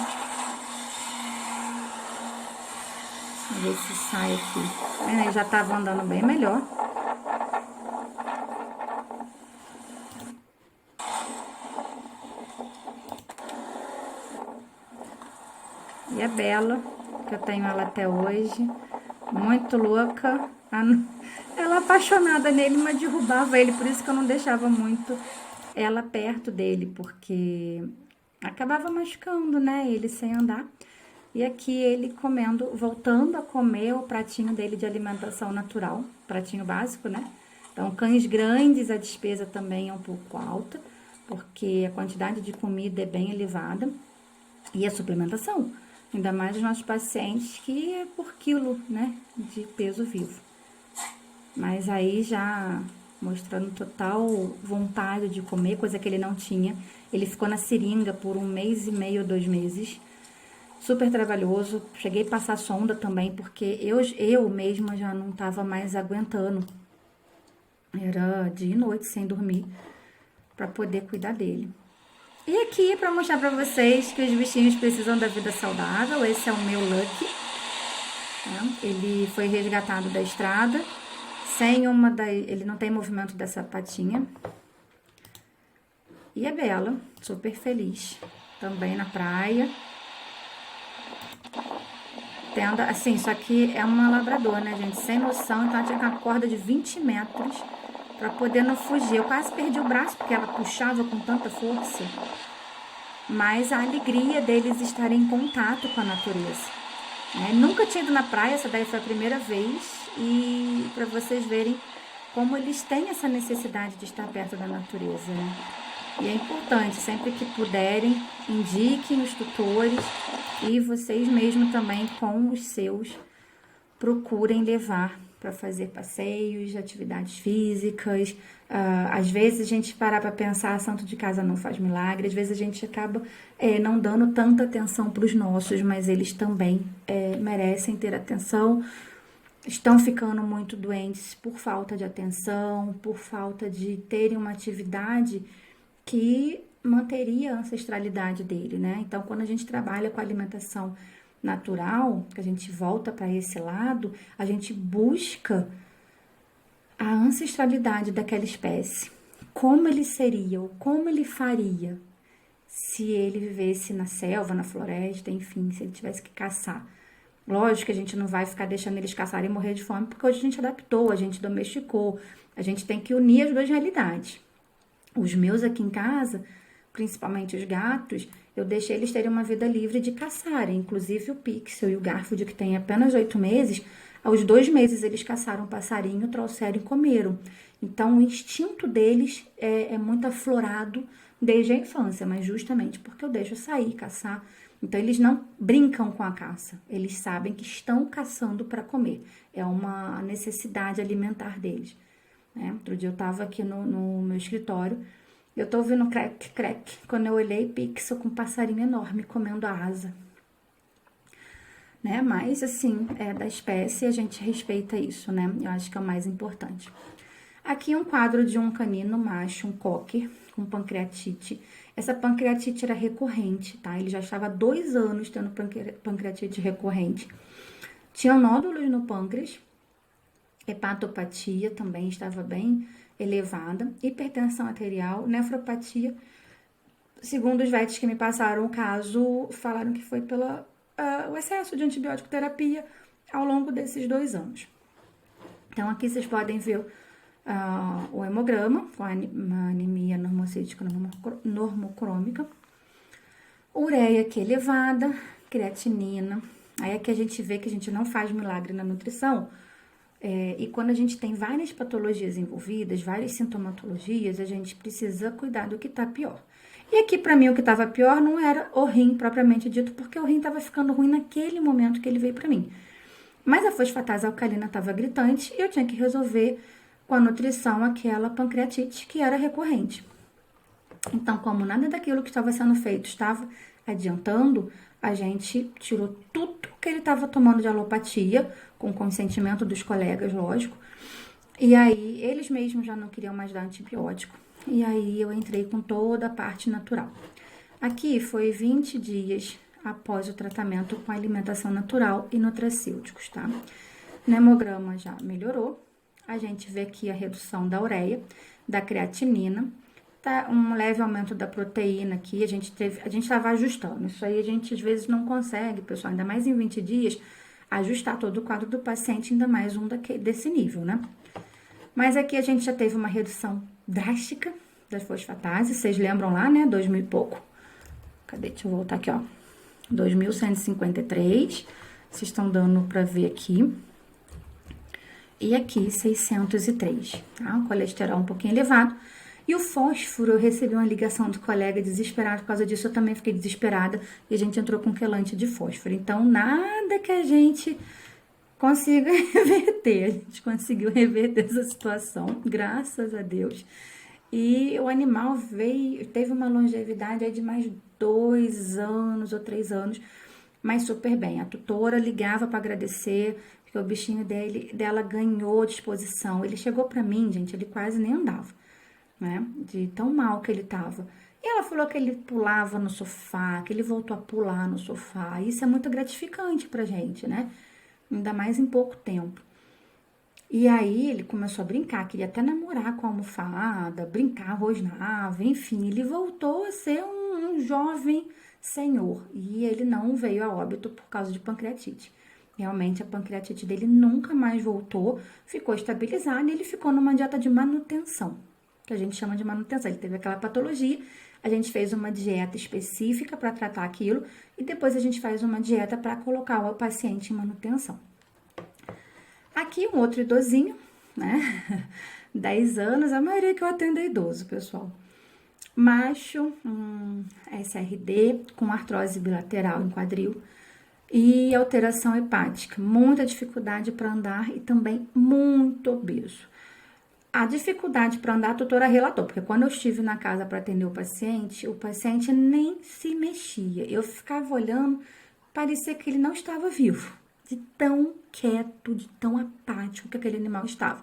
Vamos ver se sai aqui. Ele já tava andando bem melhor. E a Bela, que eu tenho ela até hoje, muito louca. Ela apaixonada nele, mas derrubava ele, por isso que eu não deixava muito ela perto dele, porque acabava machucando, né, ele sem andar. E aqui ele comendo, voltando a comer o pratinho dele de alimentação natural, pratinho básico, né? Então, cães grandes, a despesa também é um pouco alta, porque a quantidade de comida é bem elevada. E a suplementação, ainda mais os nossos pacientes, que é por quilo, né, de peso vivo. Mas aí já mostrando total vontade de comer, coisa que ele não tinha. Ele ficou na seringa por 1 mês e meio, 2 meses. Super trabalhoso. Cheguei a passar sonda também, porque eu mesma já não tava mais aguentando. Era dia e noite sem dormir, para poder cuidar dele. E aqui, para mostrar para vocês que os bichinhos precisam da vida saudável, esse é o meu Lucky. Ele foi resgatado da estrada, ele não tem movimento dessa patinha. E a Bela, super feliz, também na praia. Tendo, assim, só que é uma labrador, né, gente? Sem noção, então ela tinha uma corda de 20 metros pra poder não fugir. Eu quase perdi o braço porque ela puxava com tanta força. Mas a alegria deles estarem em contato com a natureza. Né? Nunca tinha ido na praia, essa daí foi a primeira vez. E para vocês verem como eles têm essa necessidade de estar perto da natureza, né? E é importante, sempre que puderem, indiquem os tutores e vocês mesmos também com os seus procurem levar para fazer passeios, atividades físicas. Às vezes a gente parar para pensar, santo de casa não faz milagre, às vezes a gente acaba não dando tanta atenção para os nossos, mas eles também merecem ter atenção. Estão ficando muito doentes por falta de atenção, por falta de terem uma atividade que manteria a ancestralidade dele, né? Então, quando a gente trabalha com alimentação natural, que a gente volta para esse lado, a gente busca a ancestralidade daquela espécie. Como ele seria, ou como ele faria se ele vivesse na selva, na floresta, enfim, se ele tivesse que caçar. Lógico que a gente não vai ficar deixando eles caçarem e morrer de fome, porque hoje a gente adaptou, a gente domesticou, a gente tem que unir as duas realidades. Os meus aqui em casa, principalmente os gatos, eu deixei eles terem uma vida livre de caçarem. Inclusive o Pixel e o Garfield, que tem apenas 8 meses, aos 2 meses eles caçaram um passarinho, trouxeram e comeram. Então o instinto deles é muito aflorado desde a infância, mas justamente porque eu deixo sair, caçar. Então eles não brincam com a caça, eles sabem que estão caçando para comer. É uma necessidade alimentar deles. Outro dia eu tava aqui no meu escritório, eu tô ouvindo crack, crack. Quando eu olhei, Pixel com um passarinho enorme comendo a asa. Né? Mas, assim, da espécie, a gente respeita isso, né? Eu acho que é o mais importante. Aqui um quadro de um canino macho, um cocker, com pancreatite. Essa pancreatite era recorrente, tá? Ele já estava há 2 anos tendo pancreatite recorrente. Tinha nódulos no pâncreas, hepatopatia também estava bem elevada, hipertensão arterial, nefropatia. Segundo os védicos que me passaram o caso, falaram que foi pelo o excesso de antibiótico terapia ao longo desses 2 anos. Então, aqui vocês podem ver o hemograma, com a anemia normocítica normocrômica, ureia aqui elevada, creatinina. Aí é que a gente vê que a gente não faz milagre na nutrição. E quando a gente tem várias patologias envolvidas, várias sintomatologias, a gente precisa cuidar do que tá pior. E aqui, pra mim, o que tava pior não era o rim propriamente dito, porque o rim tava ficando ruim naquele momento que ele veio pra mim. Mas a fosfatase alcalina tava gritante e eu tinha que resolver com a nutrição aquela pancreatite que era recorrente. Então, como nada daquilo que estava sendo feito estava adiantando, a gente tirou tudo que ele estava tomando de alopatia, com consentimento dos colegas, lógico. E aí, eles mesmos já não queriam mais dar antibiótico. E aí, eu entrei com toda a parte natural. Aqui foi 20 dias após o tratamento com alimentação natural e nutracêuticos, tá? O hemograma já melhorou. A gente vê aqui a redução da ureia, da creatinina, tá? Um leve aumento da proteína aqui, a gente estava ajustando. Isso aí a gente às vezes não consegue, pessoal, ainda mais em 20 dias, ajustar todo o quadro do paciente, ainda mais um desse nível, né? Mas aqui a gente já teve uma redução drástica das fosfatases, vocês lembram lá, né? 2.000 e pouco. Cadê? Deixa eu voltar aqui, ó. 2.153, vocês estão dando para ver aqui. E aqui, 603, tá? O colesterol um pouquinho elevado. E o fósforo, eu recebi uma ligação do colega desesperado por causa disso, eu também fiquei desesperada e a gente entrou com quelante de fósforo. Então, nada que a gente consiga reverter. A gente conseguiu reverter essa situação, graças a Deus. E o animal teve uma longevidade aí de mais 2 anos ou 3 anos, mas super bem. A tutora ligava para agradecer, porque o bichinho dela ganhou disposição. Ele chegou para mim, gente, ele quase nem andava, né? De tão mal que ele tava. E ela falou que ele pulava no sofá, que ele voltou a pular no sofá. Isso é muito gratificante pra gente, né? Ainda mais em pouco tempo. E aí ele começou a brincar, queria até namorar com a almofada, brincar, rosnava, enfim, ele voltou a ser um jovem senhor. E ele não veio a óbito por causa de pancreatite. Realmente a pancreatite dele nunca mais voltou, ficou estabilizada e ele ficou numa dieta de manutenção, que a gente chama de manutenção. Ele teve aquela patologia, a gente fez uma dieta específica para tratar aquilo e depois a gente faz uma dieta para colocar o paciente em manutenção. Aqui um outro idosinho, né? 10 anos, a maioria que eu atendo é idoso, pessoal. Macho, SRD, com artrose bilateral em quadril e alteração hepática, muita dificuldade para andar e também muito obeso. A dificuldade para andar, a tutora relatou, porque quando eu estive na casa para atender o paciente nem se mexia. Eu ficava olhando, parecia que ele não estava vivo, de tão quieto, de tão apático que aquele animal estava.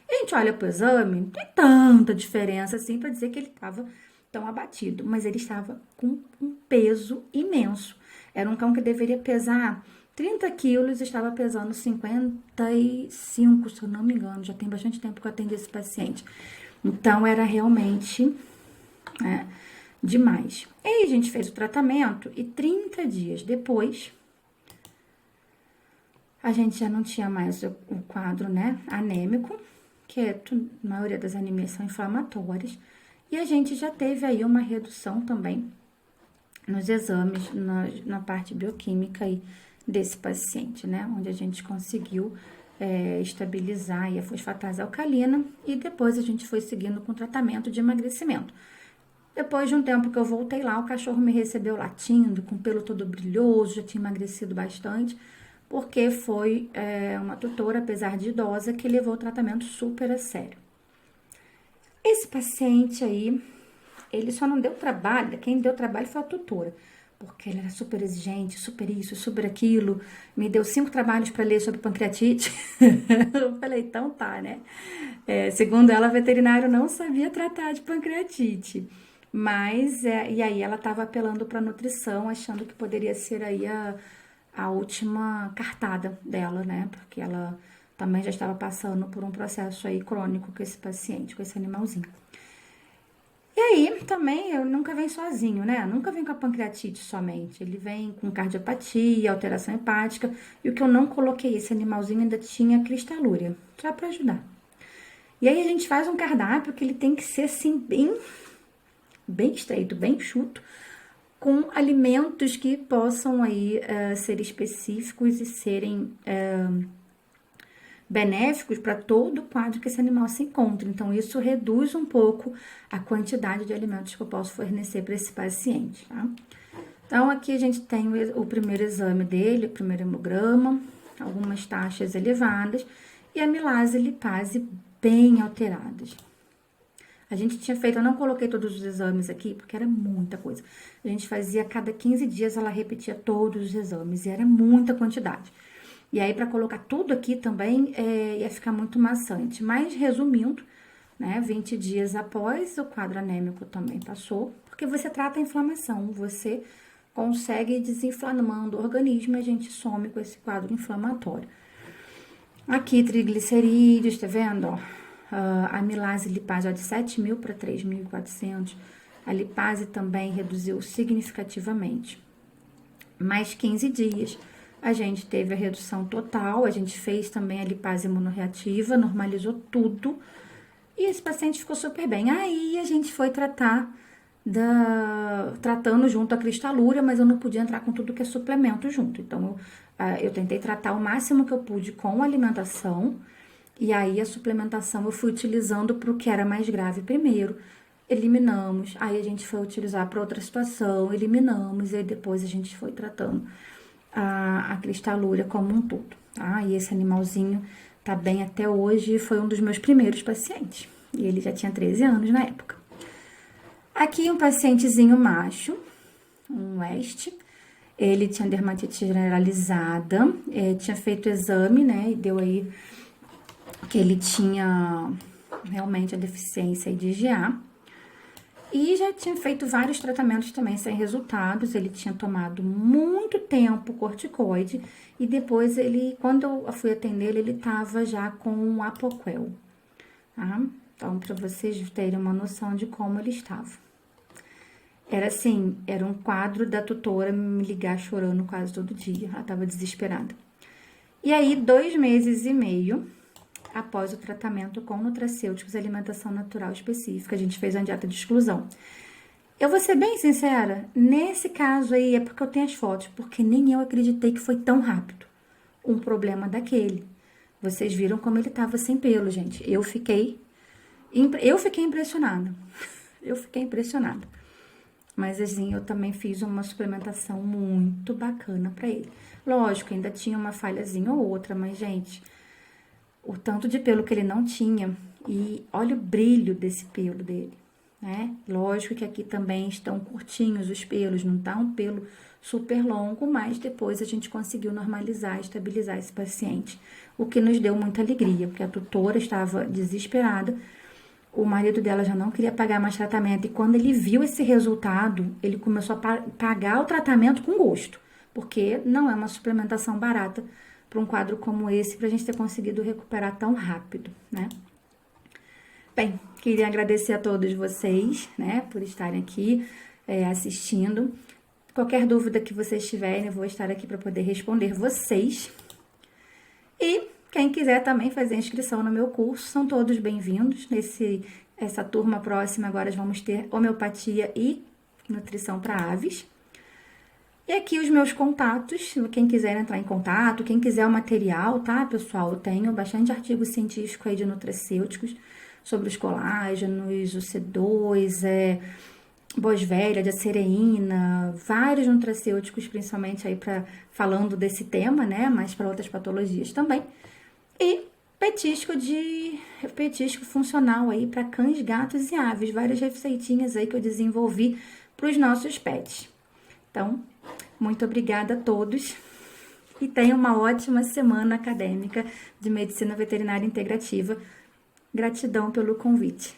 E a gente olha para o exame, não tem tanta diferença assim para dizer que ele estava tão abatido, mas ele estava com um peso imenso. Era um cão que deveria pesar 30 quilos, estava pesando 55, se eu não me engano. Já tem bastante tempo que eu atendo esse paciente. Então, era realmente demais. E aí, a gente fez o tratamento e 30 dias depois, a gente já não tinha mais o quadro, né, anêmico, que a maioria das anemias são inflamatórias. E a gente já teve aí uma redução também nos exames, na parte bioquímica aí desse paciente, né? Onde a gente conseguiu estabilizar aí a fosfatase alcalina e depois a gente foi seguindo com tratamento de emagrecimento. Depois de um tempo que eu voltei lá, o cachorro me recebeu latindo, com o pelo todo brilhoso, já tinha emagrecido bastante, porque foi uma tutora, apesar de idosa, que levou o tratamento super a sério. Esse paciente aí, ele só não deu trabalho, quem deu trabalho foi a tutora, porque ele era super exigente, super isso, super aquilo, me deu 5 trabalhos para ler sobre pancreatite. Eu falei, então tá, né? Segundo ela, a veterinária não sabia tratar de pancreatite, mas, e aí ela estava apelando para nutrição, achando que poderia ser aí a última cartada dela, né? Porque ela também já estava passando por um processo aí crônico com esse paciente, com esse animalzinho. E aí, também, eu nunca vem sozinho, né? Nunca vem com a pancreatite somente. Ele vem com cardiopatia, alteração hepática. E o que eu não coloquei, esse animalzinho ainda tinha cristalúria, só para ajudar. E aí, a gente faz um cardápio que ele tem que ser, assim, bem estreito, bem enxuto, com alimentos que possam aí ser específicos e serem benéficos para todo o quadro que esse animal se encontra. Então, isso reduz um pouco a quantidade de alimentos que eu posso fornecer para esse paciente, tá? Então, aqui a gente tem o primeiro exame dele, o primeiro hemograma, algumas taxas elevadas e a amilase e lipase bem alteradas. A gente tinha feito, eu não coloquei todos os exames aqui, porque era muita coisa. A gente fazia, a cada 15 dias, ela repetia todos os exames, e era muita quantidade. E aí, para colocar tudo aqui também, ia ficar muito maçante. Mas, resumindo, né, 20 dias após, o quadro anêmico também passou, porque você trata a inflamação, você consegue desinflamando o organismo e a gente some com esse quadro inflamatório. Aqui, triglicerídeos, tá vendo, ó? A amilase e lipase ó, de 7.000 para 3.400. A lipase também reduziu significativamente. Mais 15 dias, a gente teve a redução total, a gente fez também a lipase imunorreativa, normalizou tudo. E esse paciente ficou super bem. Aí a gente foi tratando junto a cristalúria, mas eu não podia entrar com tudo que é suplemento junto. Então, eu tentei tratar o máximo que eu pude com alimentação. E aí, a suplementação eu fui utilizando para o que era mais grave primeiro. Eliminamos. Aí, a gente foi utilizar para outra situação. Eliminamos. E aí, depois a gente foi tratando a cristalúria como um todo. Tá? E esse animalzinho tá bem até hoje. Foi um dos meus primeiros pacientes. E ele já tinha 13 anos na época. Aqui, um pacientezinho macho. Um West. Ele tinha dermatite generalizada. Tinha feito exame, né? E deu aí que ele tinha realmente a deficiência de IgA. E já tinha feito vários tratamentos também sem resultados. Ele tinha tomado muito tempo corticoide e depois ele, quando eu fui atender ele estava já com um Apoquel, tá? Então, para vocês terem uma noção de como ele estava. Era assim, era um quadro da tutora me ligar chorando quase todo dia. Ela estava desesperada. E aí, 2 meses e meio após o tratamento com nutracêuticos e alimentação natural específica, a gente fez uma dieta de exclusão. Eu vou ser bem sincera, nesse caso aí é porque eu tenho as fotos, porque nem eu acreditei que foi tão rápido um problema daquele. Vocês viram como ele tava sem pelo, gente. Eu fiquei impressionada. Eu fiquei impressionada. Mas assim, eu também fiz uma suplementação muito bacana pra ele. Lógico, ainda tinha uma falhazinha ou outra, mas gente, o tanto de pelo que ele não tinha, e olha o brilho desse pelo dele, né? Lógico que aqui também estão curtinhos os pelos, não tá um pelo super longo, mas depois a gente conseguiu normalizar, estabilizar esse paciente, o que nos deu muita alegria, porque a tutora estava desesperada, o marido dela já não queria pagar mais tratamento, e quando ele viu esse resultado, ele começou a pagar o tratamento com gosto, porque não é uma suplementação barata para um quadro como esse, para a gente ter conseguido recuperar tão rápido, né? Bem, queria agradecer a todos vocês, né, por estarem aqui assistindo. Qualquer dúvida que vocês tiverem, eu vou estar aqui para poder responder vocês. E quem quiser também fazer inscrição no meu curso, são todos bem-vindos. Essa turma próxima, agora vamos ter homeopatia e nutrição para aves. E aqui os meus contatos, quem quiser entrar em contato, quem quiser o material, tá, pessoal? Eu tenho bastante artigo científico aí de nutracêuticos, sobre os colágenos, o C2, boswellia, de acereína, vários nutracêuticos, principalmente aí falando desse tema, né, mas para outras patologias também. E petisco funcional aí para cães, gatos e aves, várias receitinhas aí que eu desenvolvi para os nossos pets. Então, muito obrigada a todos e tenham uma ótima semana acadêmica de Medicina Veterinária Integrativa. Gratidão pelo convite.